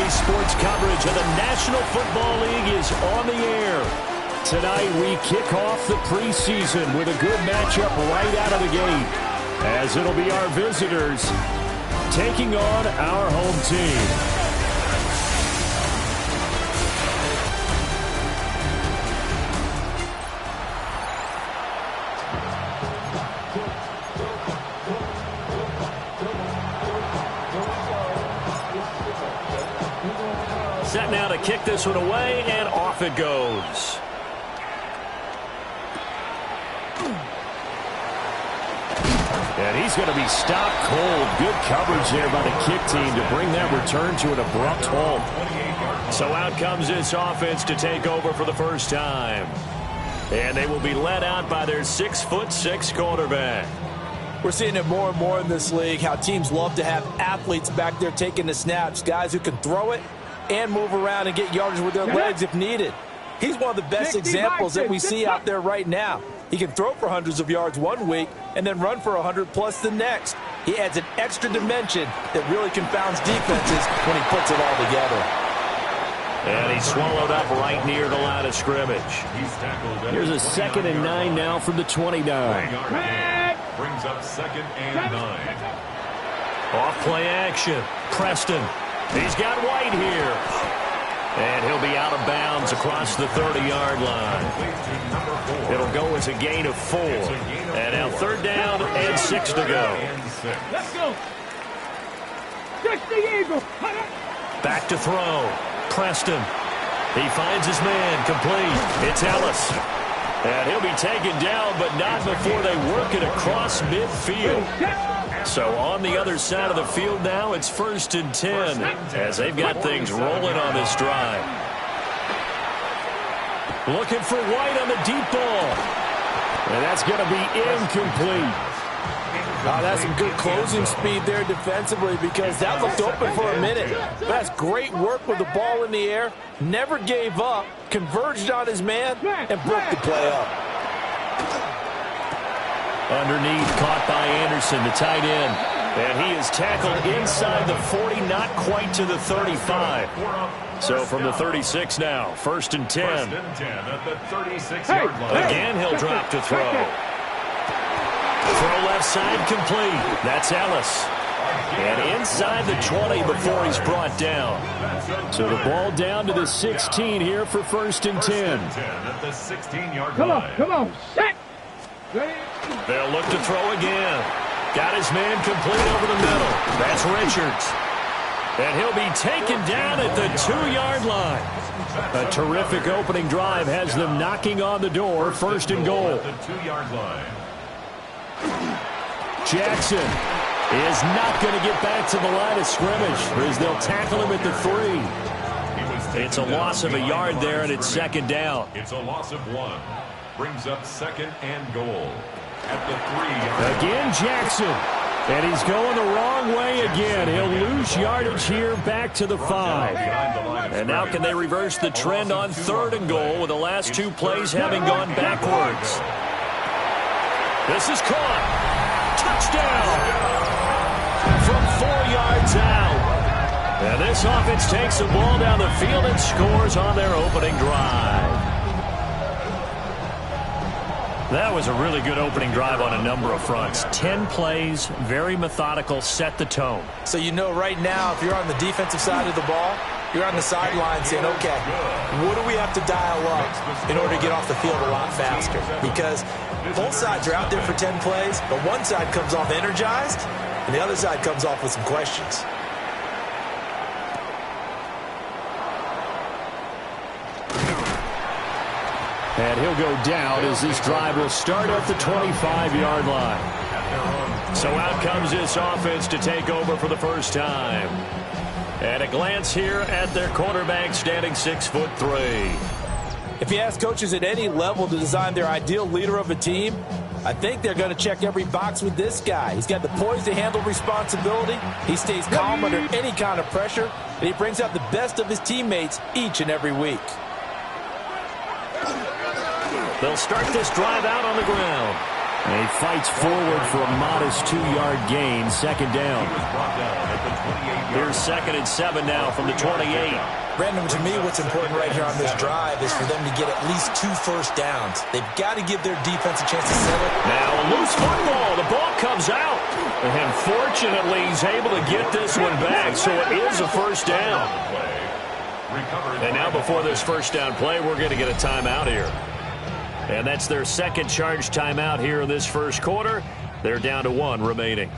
Saturday sports coverage of the National Football League is on the air. Tonight we kick off the preseason with a good matchup right out of the gate, as it'll be our visitors taking on our home team. Set now to kick this one away, and off it goes. And he's going to be stopped cold. Good coverage there by the kick team to bring that return to an abrupt halt. So out comes this offense to take over for the first time. And they will be led out by their 6'6" quarterback. We're seeing it more and more in this league, how teams love to have athletes back there taking the snaps, guys who can throw it and move around and get yardage with their legs if needed. He's one of the best examples that we see out there right now. He can throw for hundreds of yards one week and then run for 100+ the next. He adds an extra dimension that really confounds defenses when he puts it all together. And he's swallowed up right near the line of scrimmage. Here's a 2nd and 9 now from the 29. Brings up 2nd and 9. Off play action. Preston. He's got White here. And he'll be out of bounds across the 30-yard line. It'll go as a gain of 4. And now 3rd down and 6 to go. Let's go. Just the Eagle. Back to throw. Preston. He finds his man complete. It's Ellis. And he'll be taken down, but not before they work it across midfield. So on the other side of the field now, it's 1st and 10 as they've got things rolling on this drive. Looking for White on the deep ball. And that's going to be incomplete. That's some good closing speed there defensively, because that looked open for a minute. But that's great work with the ball in the air. Never gave up, converged on his man, and broke the play up. Underneath, caught by Anderson, the tight end. And he is tackled inside the 40, not quite to the 35. So from the 36 now, 1st and 10. 1st and 10 at the 36-yard line. Again, he'll drop to throw. Throw left side complete. That's Ellis. And inside the 20 before he's brought down. So the ball down to the 16 here for 1st and 10. 1st and 10 at the 16-yard Come line. on, come on. Set. They'll look to throw again. Got his man complete over the middle. That's Richards. And he'll be taken down at the 2-yard line. A terrific opening drive has them knocking on the door. 1st and goal. At the 2-yard line. Jackson is not going to get back to the line of scrimmage, as they'll tackle him at the 3. It's a loss of a yard there, and it's 2nd down. It's a loss of 1. Brings up 2nd and goal at the 3-yard line. Again, Jackson. And he's going the wrong way again. He'll lose yardage here back to the 5. And now can they reverse the trend on 3rd and goal with the last 2 plays having gone backwards? This is caught. Touchdown. From 4 yards out. And this offense takes the ball down the field and scores on their opening drive. That was a really good opening drive on a number of fronts. 10 plays, very methodical, set the tone. So you know right now, if you're on the defensive side of the ball, you're on the sideline saying, okay, what do we have to dial up in order to get off the field a lot faster? Because both sides are out there for 10 plays, but one side comes off energized, and the other side comes off with some questions. And he'll go down as this drive will start at the 25-yard line. So out comes this offense to take over for the first time. And a glance here at their quarterback, standing 6'3". If you ask coaches at any level to design their ideal leader of a team, I think they're going to check every box with this guy. He's got the poise to handle responsibility. He stays calm under any kind of pressure, and he brings out the best of his teammates each and every week. They'll start this drive out on the ground. And he fights forward for a modest 2-yard gain, 2nd down. Here's 2nd and 7 now from the 28. Brandon, to me, what's important right here on this drive is for them to get at least 2 first downs. They've got to give their defense a chance to settle. Now a loose football. The ball comes out. And fortunately, he's able to get this one back, so it is a first down. And now before this first down play, we're going to get a timeout here. And that's their second charge timeout here in this first quarter. They're down to 1 remaining.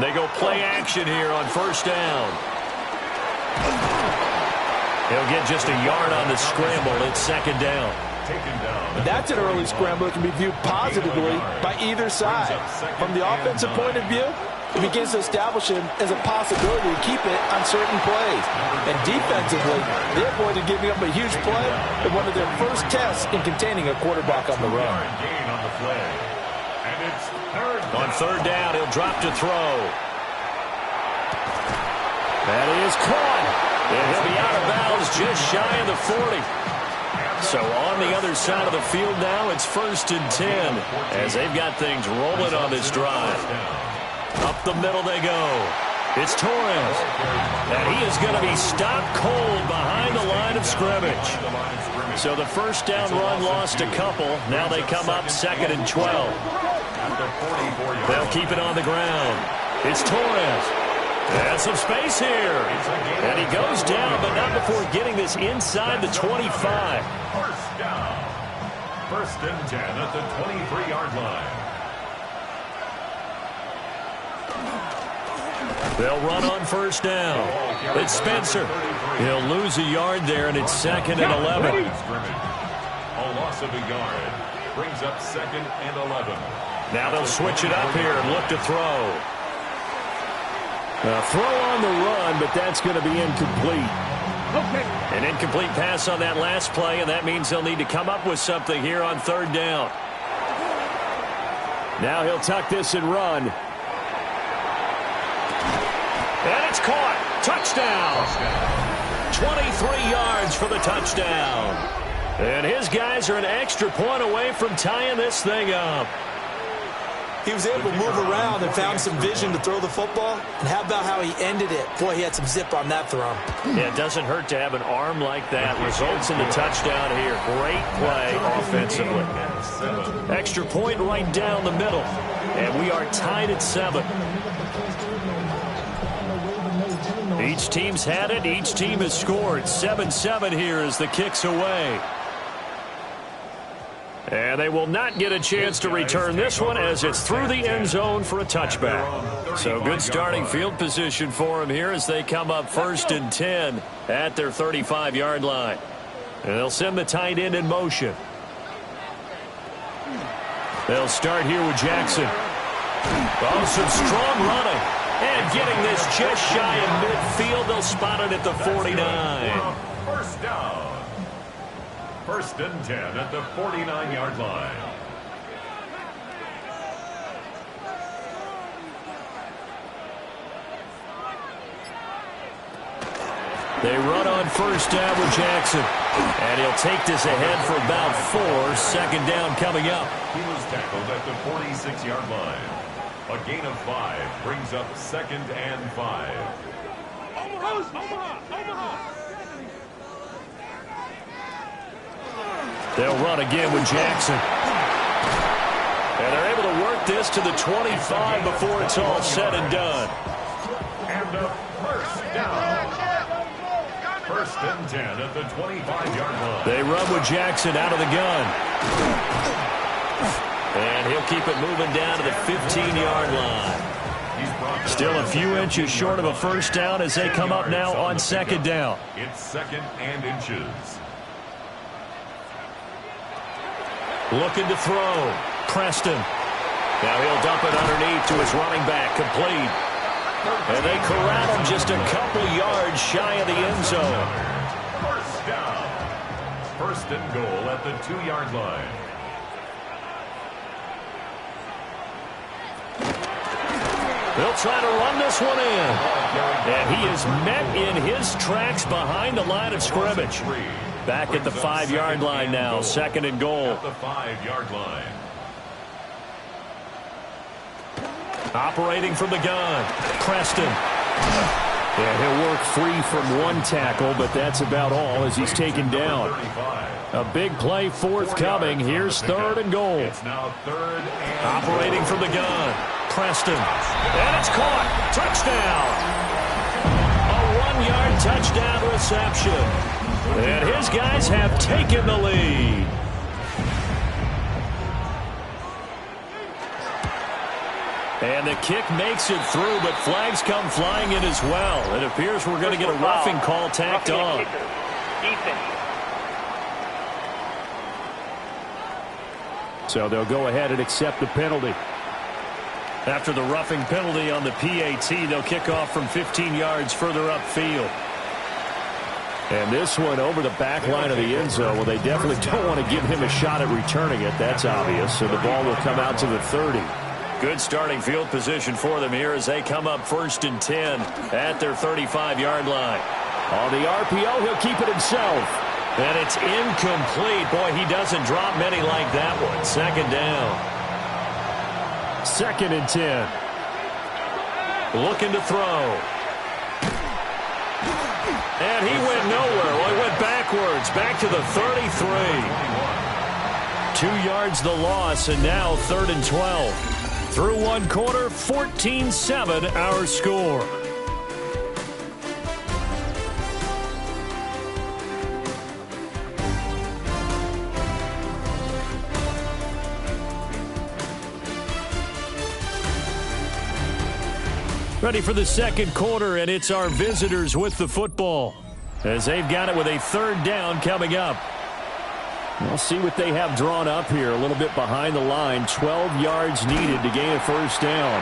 They go play action here on first down. He'll get just a yard on the scramble. It's 2nd down. That's an early scramble that can be viewed positively by either side. From the offensive point of view, it begins to establish him as a possibility to keep it on certain plays. And defensively, they avoided giving up a huge play in one of their first tests in containing a quarterback on the run. On 3rd down, he'll drop to throw. That is caught. And he'll be out of bounds just shy of the 40. So on the other side of the field now, it's 1st and 10 as they've got things rolling on this drive. Up the middle they go. It's Torres. And he is going to be stopped cold behind the line of scrimmage. So the first down run lost a couple. Now they come up 2nd and 12. They'll keep it on the ground. It's Torres. And some space here. And he goes down, but not before getting this inside the 25. First down. 1st and 10 at the 23-yard line. They'll run on first down. It's Spencer. He'll lose a yard there, and it's 2nd and 11. A loss of a yard brings up 2nd and 11. Now they'll switch it up here and look to throw. Throw on the run, but that's going to be incomplete. An incomplete pass on that last play, and that means they'll need to come up with something here on 3rd down. Now he'll tuck this and run. And it's caught. Touchdown. 23 yards for the touchdown. And his guys are an extra point away from tying this thing up. He was able to move around and found some vision to throw the football. And how about how he ended it? Boy, he had some zip on that throw. Yeah, it doesn't hurt to have an arm like that. Results in the touchdown here. Great play offensively. Extra point right down the middle. And we are tied at 7. Each team's had it. Each team has scored. 7-7 here as the kick's away. And they will not get a chance to return this one as it's through the end zone for a touchback. So good starting field position for them here as they come up 1st and 10 at their 35-yard line. And they'll send the tight end in motion. They'll start here with Jackson. Oh, some strong running. And getting this just shy of midfield. They'll spot it at the 49. First down. 1st and 10 at the 49-yard line. They run on first down with Jackson. And he'll take this ahead for about 4. 2nd down coming up. He was tackled at the 46-yard line. A gain of 5 brings up 2nd and 5. They'll run again with Jackson. And they're able to work this to the 25 before it's all said and done. And a first down. 1st and 10 at the 25-yard line. They run with Jackson out of the gun. And he'll keep it moving down to the 15-yard line. Still a few inches short of a first down as they come up now on 2nd down. It's 2nd and inches. Looking to throw. Preston. Now he'll dump it underneath to his running back. Complete. And they corral him just a couple yards shy of the end zone. First down. 1st and goal at the 2-yard line. They'll try to run this one in. And he is met in his tracks behind the line of scrimmage. Back at the 5-yard line now, 2nd and goal. At the 5-yard line. Operating from the gun, Preston. Yeah, he'll work free from one tackle, but that's about all as he's taken down. A bbig play forthcoming. Here's 3rd and goal. It's now 3rd and operating from the gun, Preston. And it's caught. Touchdown. A 1-yard touchdown reception. And his guys have taken the lead. And the kick makes it through, but flags come flying in as well. It appears we're going to get a roughing call tacked on. So they'll go ahead and accept the penalty. After the roughing penalty on the PAT, they'll kick off from 15 yards further upfield. And this one over the back line of the end zone. Well, they definitely don't want to give him a shot at returning it. That's obvious. So the ball will come out to the 30. Good starting field position for them here as they come up 1st and 10 at their 35-yard line. On the RPO, he'll keep it himself. And it's incomplete. Boy, he doesn't drop many like that one. 2nd down. 2nd and 10. Looking to throw. And he went nowhere. Well, he went backwards. Back to the 33. 2 yards the loss, and now 3rd and 12. Through one quarter, 14-7 our score. Ready for the 2nd quarter, and it's our visitors with the football as they've got it with a 3rd down coming up. We'll see what they have drawn up here. A little bit behind the line. 12 yards needed to gain a 1st down.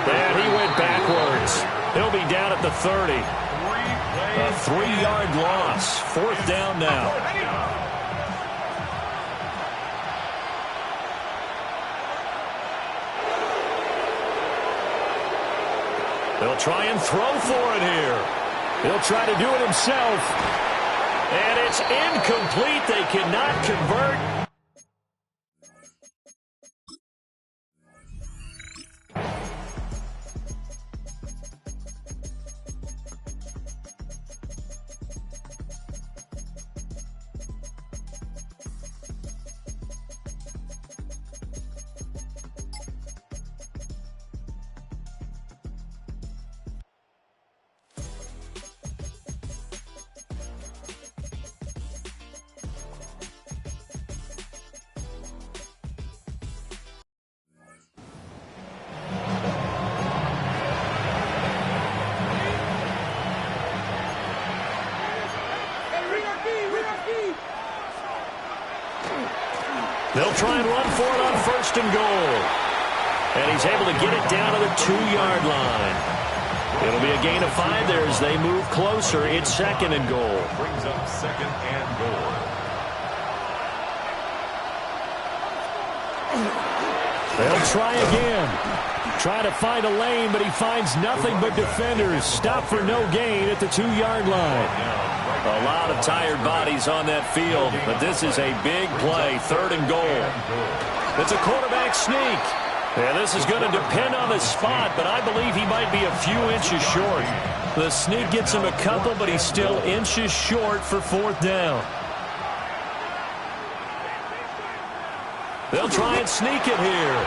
And he went backwards. He'll be down at the 30. A 3-yard loss. 4th down now. They'll try and throw for it here. He'll try to do it himself. And it's incomplete. They cannot convert. They'll try and run for it on 1st and goal. And he's able to get it down to the 2-yard line. It'll be a gain of 5 there as they move closer. It's 2nd and goal. Brings up 2nd and goal. They'll try again. Try to find a lane, but he finds nothing but defenders. Stop for no gain at the 2-yard line. A lot of tired bodies on that field, but this is a big play, 3rd and goal. It's a quarterback sneak. Yeah, this is going to depend on the spot, but I believe he might be a few inches short. The sneak gets him a couple, but he's still inches short for 4th down. They'll try and sneak it here.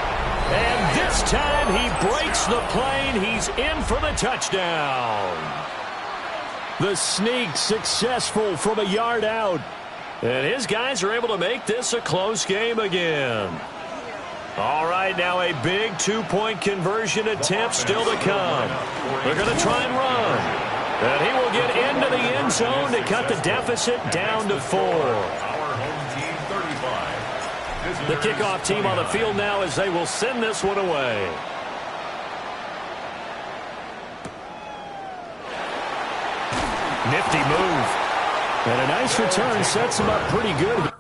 And this time he breaks the plane. He's in for the touchdown. The sneak successful from a yard out. And his guys are able to make this a close game again. All right, now a big 2-point conversion attempt still to come. They're going to try and run. And he will get into the end zone to cut the deficit down to 4. Our home team 35. The kickoff team on the field now as they will send this one away. Nifty move. And a nice return sets him up pretty good.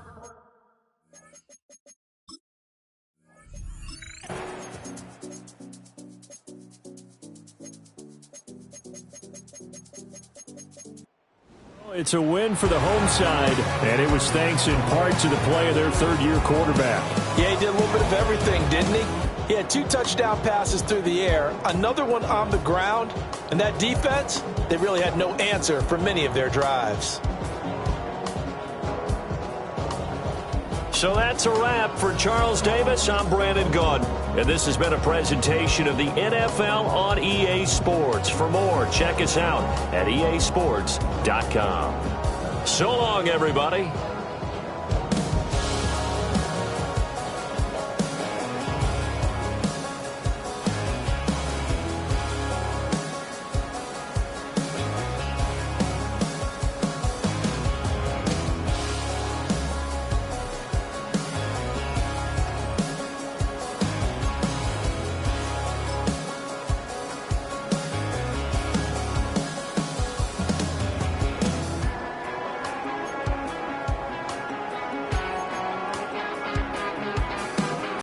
It's a win for the home side, and it was thanks in part to the play of their third-year quarterback. Yeah, he did a little bit of everything, didn't he? He had 2 touchdown passes through the air, another one on the ground, and that defense, they really had no answer for many of their drives. So that's a wrap for Charles Davis. I'm Brandon Gunn, and this has been a presentation of the NFL on EA Sports. For more, check us out at easports.com. So long, everybody.